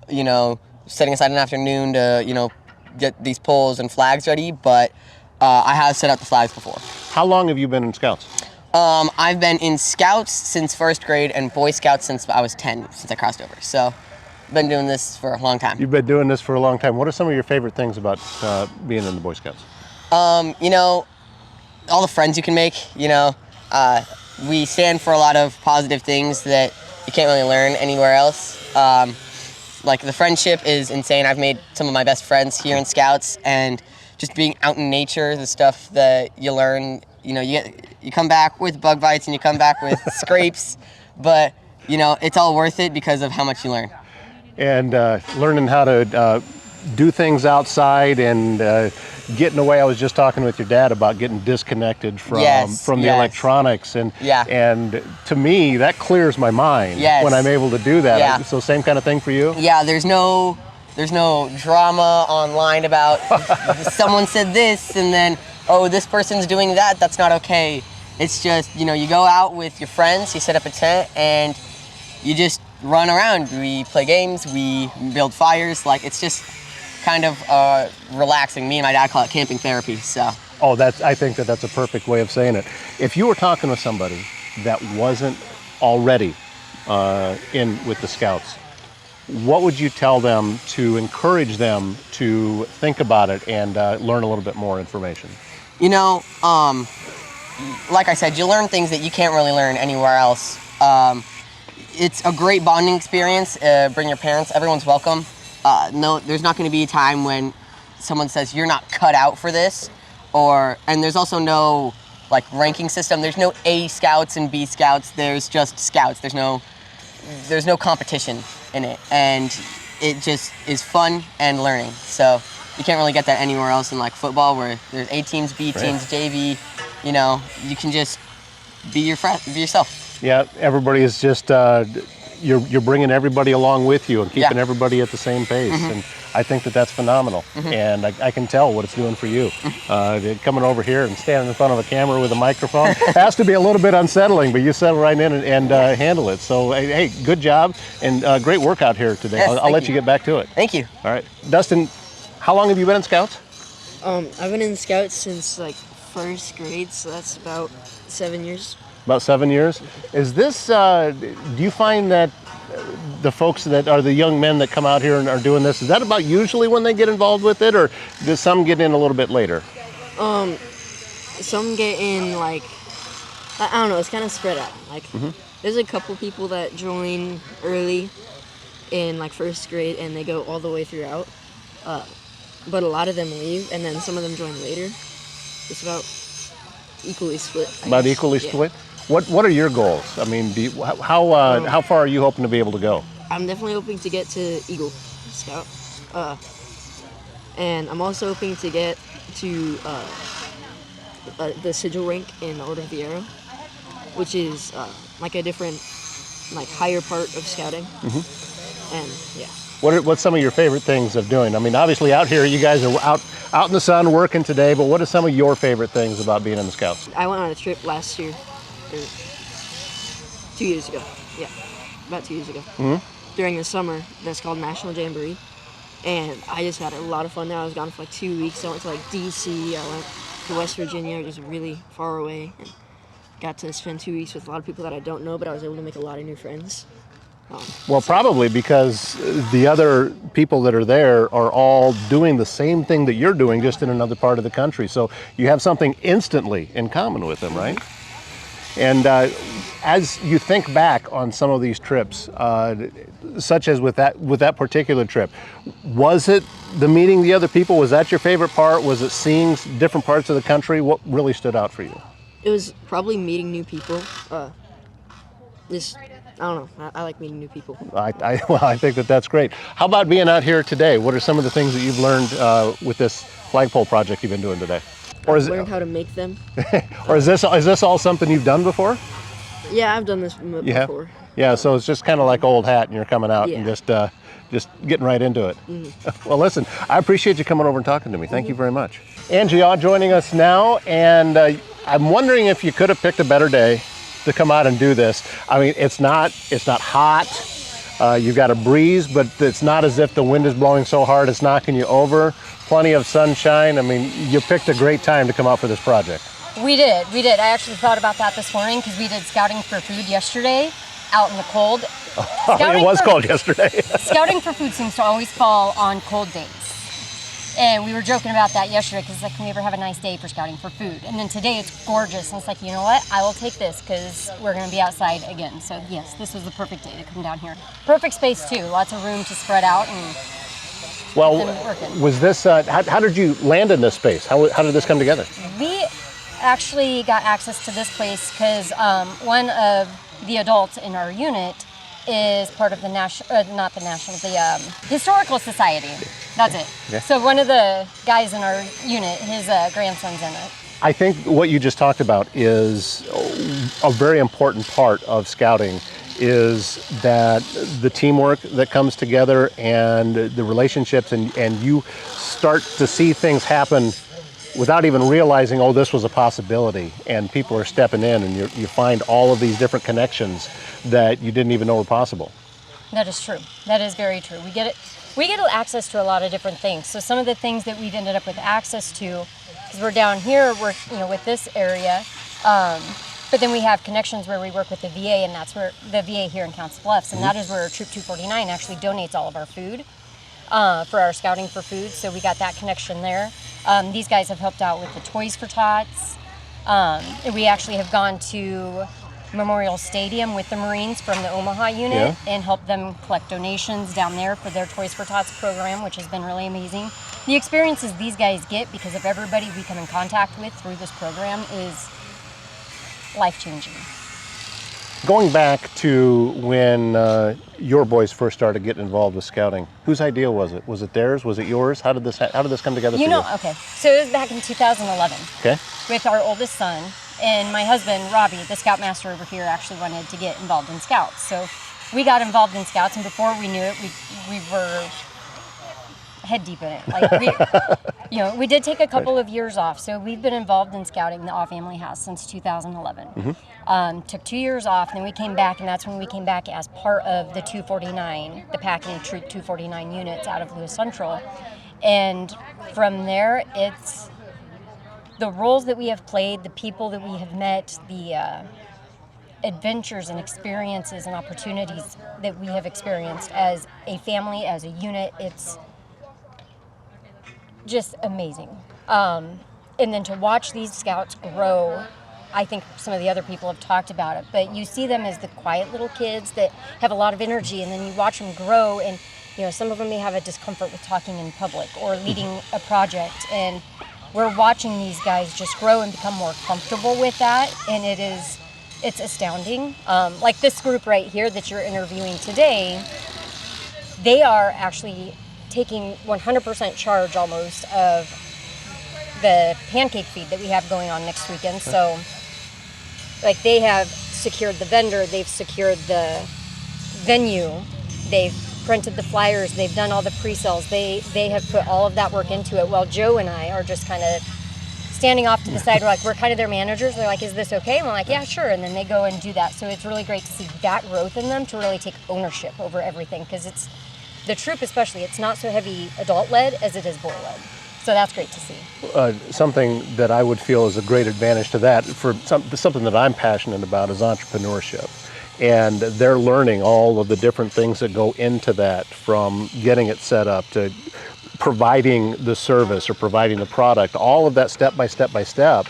setting aside an afternoon to, get these poles and flags ready. But I have set up the flags before. How long have you been in Scouts? I've been in Scouts since 1st grade and Boy Scouts since I was 10, since I crossed over. So I've been doing this for a long time. You've been doing this for a long time. What are some of your favorite things about being in the Boy Scouts? All the friends you can make, we stand for a lot of positive things that you can't really learn anywhere else. Like the friendship is insane. I've made some of my best friends here in Scouts, and just being out in nature, the stuff that you learn, you come back with bug bites and you come back with scrapes, but it's all worth it because of how much you learn. And learning how to do things outside and getting away. I was just talking with your dad about getting disconnected from the electronics, and to me that clears my mind when I'm able to do that. Yeah. So same kind of thing for you? Yeah, there's no drama online about someone said this and then, oh, this person's doing that, that's not okay. It's just, you go out with your friends, you set up a tent, and you just run around. We play games, we build fires. Like, it's just kind of relaxing. Me and my dad call it camping therapy, so. Oh, I think that's a perfect way of saying it. If you were talking with somebody that wasn't already in with the Scouts, what would you tell them to encourage them to think about it and learn a little bit more information? Like I said, you learn things that you can't really learn anywhere else. It's a great bonding experience. Bring your parents. Everyone's welcome. No, there's not going to be a time when someone says you're not cut out for this, and there's also no ranking system. There's no A Scouts and B Scouts. There's just Scouts. There's no competition in it, and it just is fun and learning. So you can't really get that anywhere else in football, where there's A teams, B teams, JV. You can just be yourself. Yeah, everybody is just you're bringing everybody along with you and keeping everybody at the same pace, and I think that's phenomenal. And I can tell what it's doing for you. Coming over here and standing in front of a camera with a microphone has to be a little bit unsettling, but you settle right in and handle it. So hey, good job and great work out here today. Yes, I'll let you get back to it. Thank you. All right, Dustin, how long have you been in Scouts? I've been in Scouts since 1st grade, so that's about 7 years. About 7 years. Is this, do you find that the folks that are the young men that come out here and are doing this, is that about usually when they get involved with it, or does some get in a little bit later? Some get in like, I don't know, it's kind of spread out. Like, there's a couple people that join early in like first grade and they go all the way throughout. But a lot of them leave, and then some of them join later. It's about equally split. About equally split? What are your goals? I mean, how far are you hoping to be able to go? I'm definitely hoping to get to Eagle Scout. And I'm also hoping to get to the sigil rank in the Order of the Arrow, which is like a different, like higher part of scouting. And yeah. What's some of your favorite things of doing? I mean, obviously out here, you guys are out in the sun working today, but what are some of your favorite things about being in the Scouts? I went on a trip last year, or 2 years ago. Yeah, about 2 years ago. During the summer, that's called National Jamboree. And I just had a lot of fun there. I was gone for like 2 weeks. I went to like DC, I went to West Virginia, just really far away. And got to spend 2 weeks with a lot of people that I don't know, but I was able to make a lot of new friends. Well, probably because the other people that are there are all doing the same thing that you're doing, just in another part of the country. So you have something instantly in common with them, right? And as you think back on some of these trips, such as with that particular trip, was it the meeting the other people? Was that your favorite part? Was it seeing different parts of the country? What really stood out for you? It was probably meeting new people. I don't know. I like meeting new people. I think that's great. How about being out here today? What are some of the things that you've learned with this flagpole project you've been doing today? Or I've learned how to make them. Or is this all something you've done before? Yeah, I've done this before. Yeah, so it's just kind of like old hat, and you're coming out and just getting right into it. Well, listen, I appreciate you coming over and talking to me. Thank you very much. Angie joining us now, and I'm wondering if you could have picked a better day to come out and do this. I mean, it's not hot. You've got a breeze, but it's not as if the wind is blowing so hard it's knocking you over. Plenty of sunshine. I mean, you picked a great time to come out for this project. We did. I actually thought about that this morning because we did scouting for food yesterday out in the cold. It was cold yesterday. Scouting for food seems to always fall on cold days. And we were joking about that yesterday because it's like, can we ever have a nice day for scouting for food? And then today it's gorgeous. And it's like, you know what? I will take this because we're going to be outside again. So yes, this was the perfect day to come down here. Perfect space too. Lots of room to spread out and was this, how did you land in this space? How did this come together? We actually got access to this place because one of the adults in our unit is part of the Historical Society. That's it. Yeah. So one of the guys in our unit, his grandson's in it. I think what you just talked about is a very important part of scouting, is that the teamwork that comes together and the relationships, and you start to see things happen without even realizing, oh, this was a possibility, and people are stepping in, and you find all of these different connections that you didn't even know were possible. That is true. That is very true. We get access to a lot of different things. So some of the things that we've ended up with access to, because we're down here, we're with this area, but then we have connections where we work with the VA, and that's where the VA here in Council Bluffs, and that is where Troop 249 actually donates all of our food for our scouting for food. So we got that connection there. These guys have helped out with the Toys for Tots. We actually have gone to Memorial Stadium with the Marines from the Omaha unit and helped them collect donations down there for their Toys for Tots program, which has been really amazing. The experiences these guys get because of everybody we come in contact with through this program is life-changing. Going back to when your boys first started getting involved with scouting, whose idea was it? Was it theirs? Was it yours? How did this come together for you? Okay, so it was back in 2011. Okay. With our oldest son, and my husband, Robbie, the Scoutmaster over here, actually wanted to get involved in Scouts. So we got involved in Scouts, and before we knew it, we were head deep in it. Like we did take a couple of years off. So we've been involved in Scouting the Awe Family House since 2011. Took 2 years off, and then we came back, and that's when we came back as part of the 249, the packing troop 249 units out of Lewis Central. And from there, it's the roles that we have played, the people that we have met, adventures and experiences and opportunities that we have experienced as a family, as a unit. It's just amazing. And then to watch these scouts grow, I think some of the other people have talked about it, but you see them as the quiet little kids that have a lot of energy, and then you watch them grow, and some of them may have a discomfort with talking in public or leading a project, and we're watching these guys just grow and become more comfortable with that, and it's astounding. Like this group right here that you're interviewing today, they are actually taking 100% charge almost of the pancake feed that we have going on next weekend. So like they have secured the vendor, they've secured the venue, they've printed the flyers, they've done all the pre-sales, they have put all of that work into it, while Joe and I are just kind of standing off to the side. We're kind of their managers. They're like, is this okay? And we're like, yeah, sure. And then they go and do that. So it's really great to see that growth in them, to really take ownership over everything, because it's the troop especially, it's not so heavy adult-led as it is boy-led. So that's great to see. Something that I would feel is a great advantage to that, for something that I'm passionate about, is entrepreneurship. And they're learning all of the different things that go into that, from getting it set up to providing the service or providing the product, all of that step by step by step.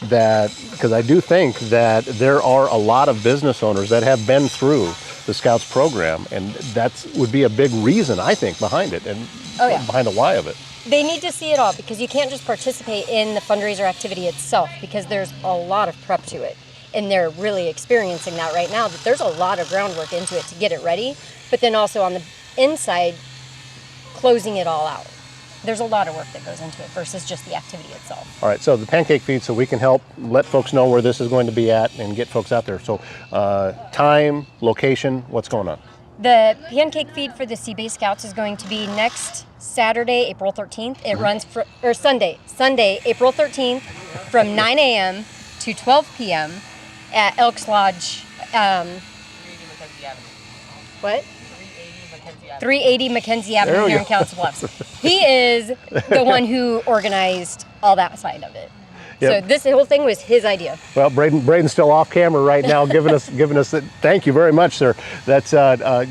That, because I do think that there are a lot of business owners that have been through the Scouts program, and that would be a big reason, I think, behind it, and behind the why of it. They need to see it all, because you can't just participate in the fundraiser activity itself, because there's a lot of prep to it. And they're really experiencing that right now, that there's a lot of groundwork into it to get it ready, but then also on the inside, closing it all out. There's a lot of work that goes into it versus just the activity itself. All right, so the pancake feed, so we can help let folks know where this is going to be at and get folks out there. So time, location, what's going on? The pancake feed for the Sea Base Scouts is going to be next Saturday, April 13th. It runs Sunday, April 13th, from 9 a.m. to 12 p.m. at Elks Lodge. What? 380 Mackenzie Avenue here in Council Bluffs. He is the one who organized all that side of it. Yep. So this whole thing was his idea. Well, Braden's still off camera right now, giving us thank you very much, sir. That's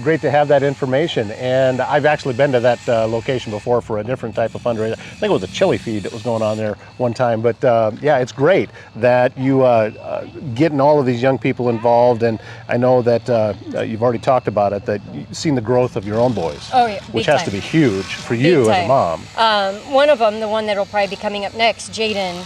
great to have that information. And I've actually been to that location before for a different type of fundraiser. I think it was a chili feed that was going on there one time. But yeah, it's great that you getting all of these young people involved. And I know that you've already talked about it, that you've seen the growth of your own boys. Oh yeah, which has to be huge for you as a mom. One of them, the one that'll probably be coming up next, Jaden.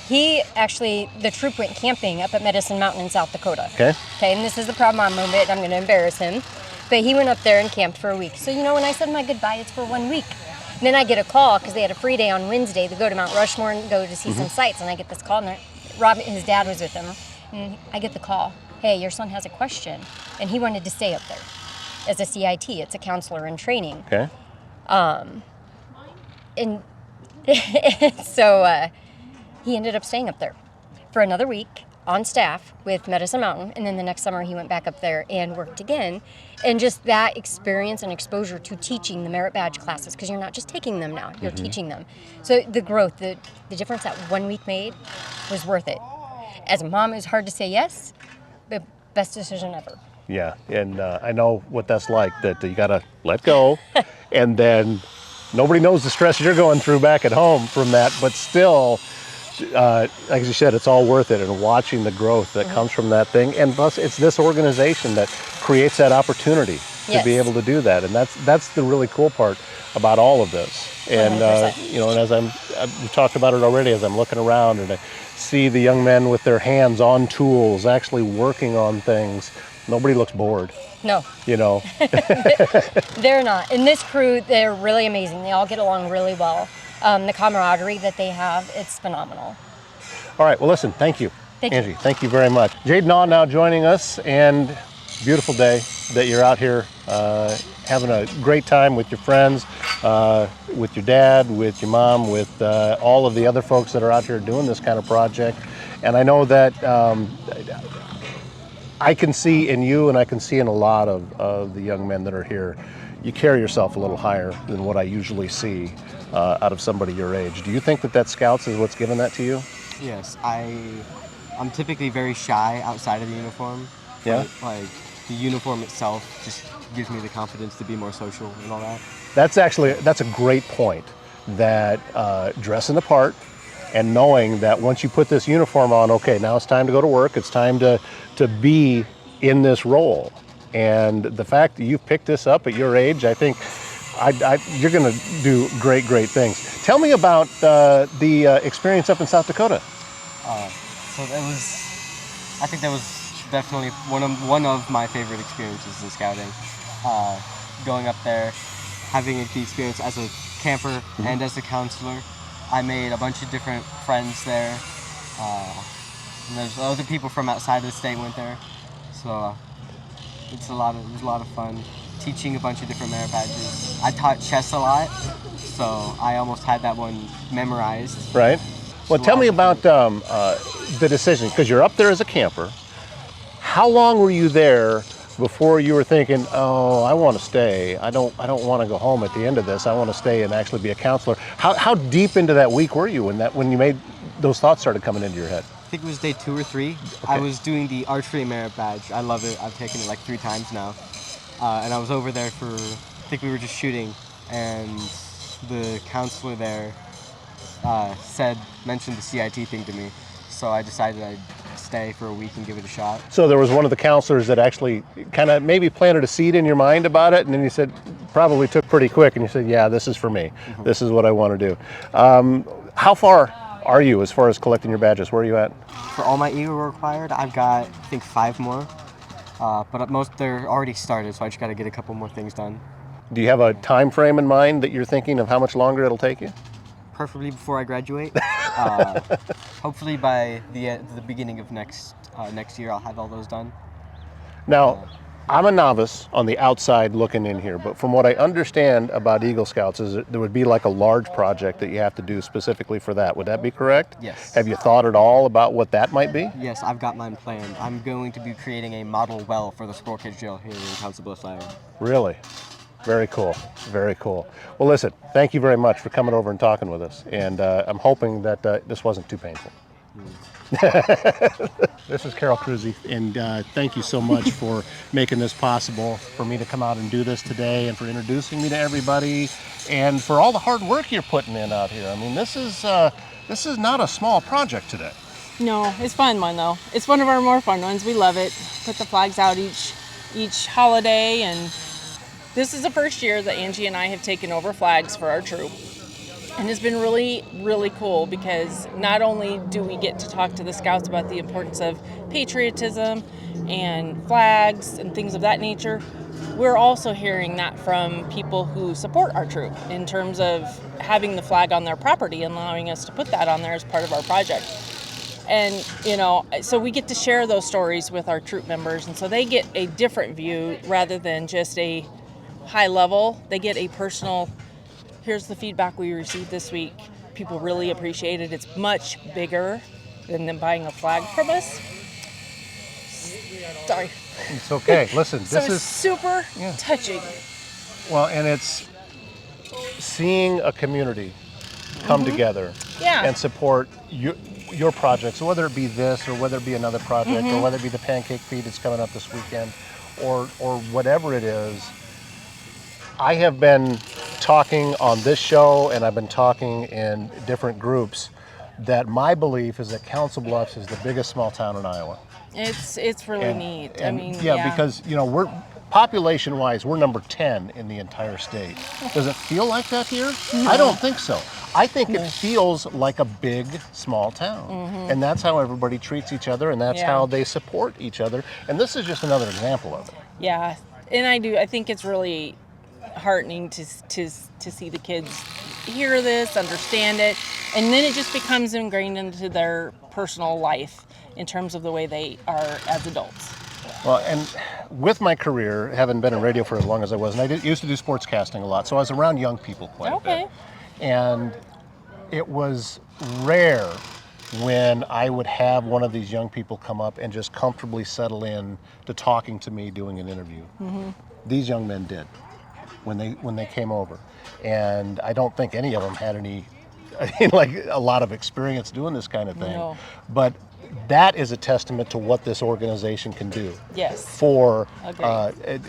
He actually, the troop went camping up at Medicine Mountain in South Dakota. Okay, and this is the proud mom moment. I'm going to embarrass him. But he went up there and camped for a week. So, when I said my goodbye, it's for 1 week. And then I get a call, because they had a free day on Wednesday to go to Mount Rushmore and go to see some sights. And I get this call, and Rob, his dad was with him. And I get the call, hey, your son has a question. And he wanted to stay up there as a CIT. It's a counselor in training. Okay. And so... he ended up staying up there for another week on staff with Medicine Mountain, and then the next summer he went back up there and worked again. And just that experience and exposure to teaching the merit badge classes, because you're not just taking them now, you're teaching them. So the growth, the difference that 1 week made was worth it. As a mom, it was hard to say yes, but best decision ever. Yeah, and I know what that's like, that you gotta let go, and then nobody knows the stress you're going through back at home from that, but still, like you said, it's all worth it, and watching the growth that comes from that thing. And plus, it's this organization that creates that opportunity to be able to do that, and that's the really cool part about all of this. And and as we've talked about it already, as I'm looking around and I see the young men with their hands on tools, actually working on things, nobody looks bored. No. They're not. And this crew, they're really amazing. They all get along really well. The camaraderie that they have, it's phenomenal. All right, well, listen, thank you, Angie. You. Thank you very much. Jaden now joining us, and beautiful day that you're out here having a great time with your friends, with your dad, with your mom, with all of the other folks that are out here doing this kind of project. And I know that I can see in you, and I can see in a lot of the young men that are here, you carry yourself a little higher than what I usually see out of somebody your age. Do you think that Scouts is what's given that to you? Yes, I I'm typically very shy outside of the uniform. Yeah. But, like, the uniform itself just gives me the confidence to be more social and all that. That's a great point. That dressing the part and knowing that once you put this uniform on, okay, now it's time to go to work. It's time to be in this role. And the fact that you've picked this up at your age, I think you're going to do great things. Tell me about the experience up in South Dakota. So I think that was definitely one of my favorite experiences in scouting. Going up there, having the experience as a camper and as a counselor. I made a bunch of different friends there. And there's other people from outside of the state went there. So it was a lot of fun. Teaching a bunch of different merit badges. I taught chess a lot, so I almost had that one memorized. Right. Well, tell me about the decision, because you're up there as a camper. How long were you there before you were thinking, oh, I want to stay. I don't want to go home at the end of this. I want to stay and actually be a counselor. How deep into that week were you when you made those thoughts started coming into your head? I think it was day 2 or 3. Okay. I was doing the archery merit badge. I love it. I've taken it like 3 times now. And I was over there for, I think we were just shooting, and the counselor there mentioned the CIT thing to me. So I decided I'd stay for a week and give it a shot. So there was one of the counselors that actually kind of maybe planted a seed in your mind about it, and then you said, probably took pretty quick, and you said, yeah, this is for me. Mm-hmm. This is what I want to do. How far are you as far as collecting your badges? Where are you at? For all my Eagle required, I've got, I think, 5 more. But most, they're already started, so I just got to get a couple more things done. Do you have a time frame in mind that you're thinking of how much longer it'll take you? Preferably before I graduate. Hopefully by the beginning of next year, I'll have all those done. Now, I'm a novice on the outside looking in here, but from what I understand about Eagle Scouts is there would be like a large project that you have to do specifically for that. Would that be correct? Yes. Have you thought at all about what that might be? Yes, I've got mine planned. I'm going to be creating a model well for the Squirrel Cage Jail here in Council Bluffs, Iowa. Really? Very cool. Very cool. Well, listen, thank you very much for coming over and talking with us. And I'm hoping that this wasn't too painful. This is Carol Cruzy, and thank you so much for making this possible for me to come out and do this today, and for introducing me to everybody, and for all the hard work you're putting in out here. I mean, this is not a small project today. No, it's a fun one though. It's one of our more fun ones. We love it. Put the flags out each holiday, and this is the first year that Angie and I have taken over flags for our troop. And it's been really, really cool, because not only do we get to talk to the scouts about the importance of patriotism and flags and things of that nature, we're also hearing that from people who support our troop in terms of having the flag on their property and allowing us to put that on there as part of our project. And, so we get to share those stories with our troop members, and so they get a different view rather than just a high level. They get a personal, here's the feedback we received this week. People really appreciate it. It's much bigger than them buying a flag from us. Sorry. It's okay. Listen, So this it's is super touching. well, and it's seeing a community come together Yeah. and support your projects, whether it be this or whether it be another project or whether it be the Pancake Feed that's coming up this weekend or whatever it is. I have been talking on this show, and I've been talking in different groups, that my belief is that Council Bluffs is the biggest small town in Iowa. It's really neat. I mean, because we're population-wise, we're number 10 in the entire state. Does it feel like that here? No. I don't think so. I think it feels like a big, small town. And that's how everybody treats each other, and that's how they support each other. And this is just another example of it. Yeah, and I think it's really heartening to see the kids hear this, understand it, and then it just becomes ingrained into their personal life in terms of the way they are as adults. Well, and with my career, having been in radio for as long as I was, and I used to do sportscasting a lot, so I was around young people quite a bit. And it was rare when I would have one of these young people come up and just comfortably settle in to talking to me doing an interview. These young men did when they came over, and I don't think any of them had a lot of experience doing this kind of thing. No. But that is a testament to what this organization can do. Yes. For Agreed.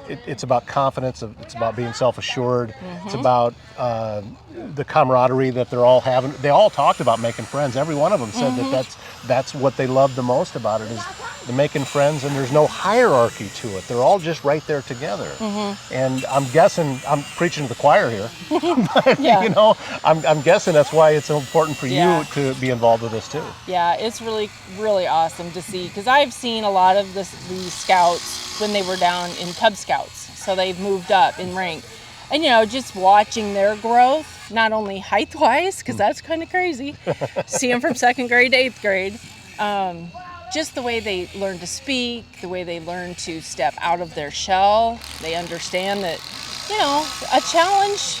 it's about confidence. It's about being self-assured. It's about the camaraderie that they're all having. They all talked about making friends. Every one of them said that that's what they love the most about it, is the making friends, and there's no hierarchy to it. They're all just right there together. And I'm guessing, I'm preaching to the choir here, but, Yeah. you know, I'm guessing that's why it's so important for Yeah. you to be involved with this too. Yeah, it's really, really awesome to see, because I've seen a lot of these scouts when they were down in Cub Scouts, so they've moved up in rank. And, you know, just watching their growth, not only height-wise, because that's kind of crazy, see them from 2nd grade to 8th grade, just the way they learn to speak, the way they learn to step out of their shell. They understand that, you know, a challenge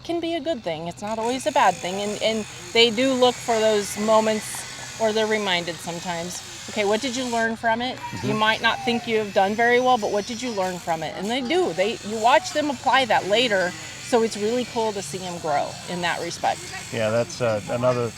can be a good thing. It's not always a bad thing. And they do look for those moments, or they're reminded sometimes, okay, what did you learn from it? You might not think you have done very well, but what did you learn from it? And they do. You watch them apply that later, so it's really cool to see them grow in that respect. Yeah, that's another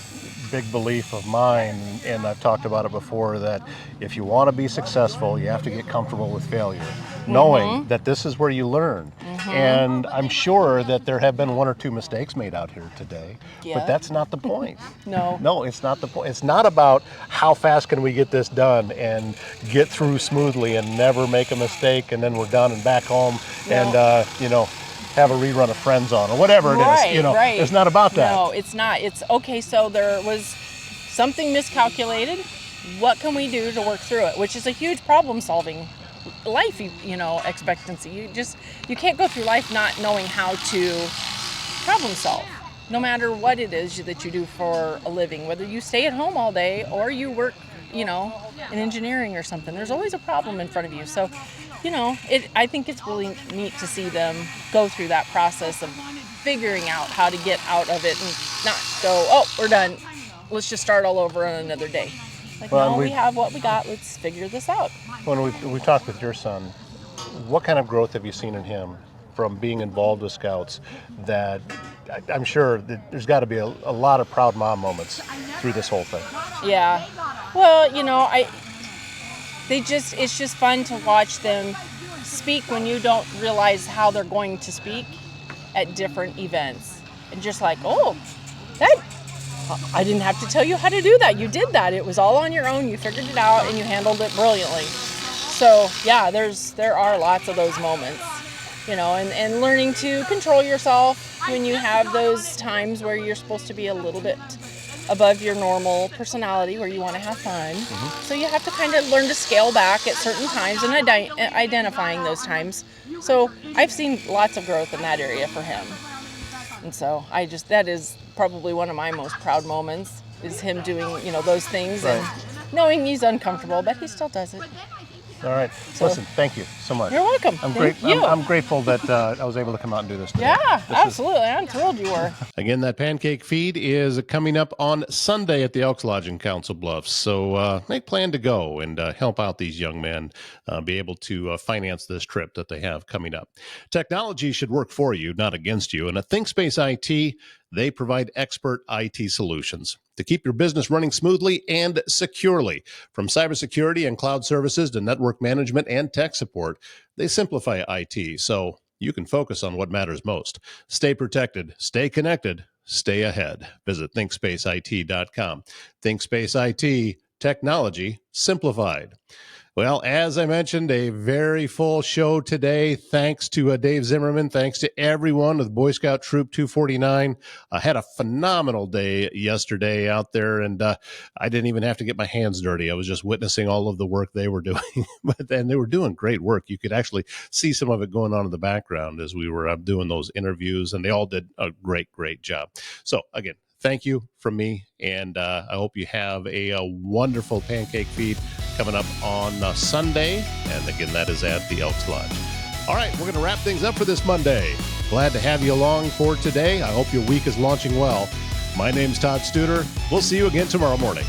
big belief of mine, and I've talked about it before, that if you want to be successful, you have to get comfortable with failure, knowing that this is where you learn. And I'm sure that there have been 1 or 2 mistakes made out here today, Yeah. but that's not the point. No. It's not the point. It's not about how fast can we get this done and get through smoothly and never make a mistake, and then we're done and back home and, you know, have a rerun of Friends on or whatever it is. You know, Right. it's not about that. No, it's not. It's okay, so there was something miscalculated. What can we do to work through it? Which is a huge problem solving life, you know, expectancy. You can't go through life not knowing how to problem solve, no matter what it is that you do for a living, whether you stay at home all day or you work, you know, in engineering or something. There's always a problem in front of you. So, you know, I think it's really neat to see them go through that process of figuring out how to get out of it and not go, oh, we're done, let's just start all over on another day. Like, Well, no, we have what we got, let's figure this out. When we talked with your son, what kind of growth have you seen in him from being involved with Scouts? That I'm sure that there's got to be a lot of proud mom moments through this whole thing. Yeah. Well, you know, it's just fun to watch them speak when you don't realize how they're going to speak at different events. And just like, oh, I didn't have to tell you how to do that. You did that. It was all on your own. You figured it out and you handled it brilliantly. So yeah, there are lots of those moments, you know, and learning to control yourself when you have those times where you're supposed to be a little bit above your normal personality, where you want to have fun. So you have to kind of learn to scale back at certain times and identifying those times. So I've seen lots of growth in that area for him. And so that is probably one of my most proud moments, is him doing, you know, those things and knowing he's uncomfortable, but he still does it. All right. Listen, thank you so much. You're welcome. Thank you. I'm grateful that I was able to come out and do this today. Yeah, absolutely. I'm thrilled you were. Again, that pancake feed is coming up on Sunday at the Elks Lodge in Council Bluffs. So make plan to go and help out these young men be able to finance this trip that they have coming up. Technology should work for you, not against you. And at ThinkSpace IT, they provide expert IT solutions to keep your business running smoothly and securely. From cybersecurity and cloud services to network management and tech support, they simplify IT so you can focus on what matters most. Stay protected, stay connected, stay ahead. Visit ThinkSpaceIT.com. ThinkSpace IT, technology simplified. Well, as I mentioned, a very full show today. Thanks to Dave Zimmerman. Thanks to everyone with Boy Scout Troop 249. I had a phenomenal day yesterday out there, and I didn't even have to get my hands dirty. I was just witnessing all of the work they were doing. And they were doing great work. You could actually see some of it going on in the background as we were doing those interviews, and they all did a great, great job. So, again, thank you from me, and I hope you have a wonderful pancake feed coming up on Sunday. And again, that is at the Elks Lodge. All right, we're going to wrap things up for this Monday. Glad to have you along for today. I hope your week is launching well. My name's Todd Studer. We'll see you again tomorrow morning.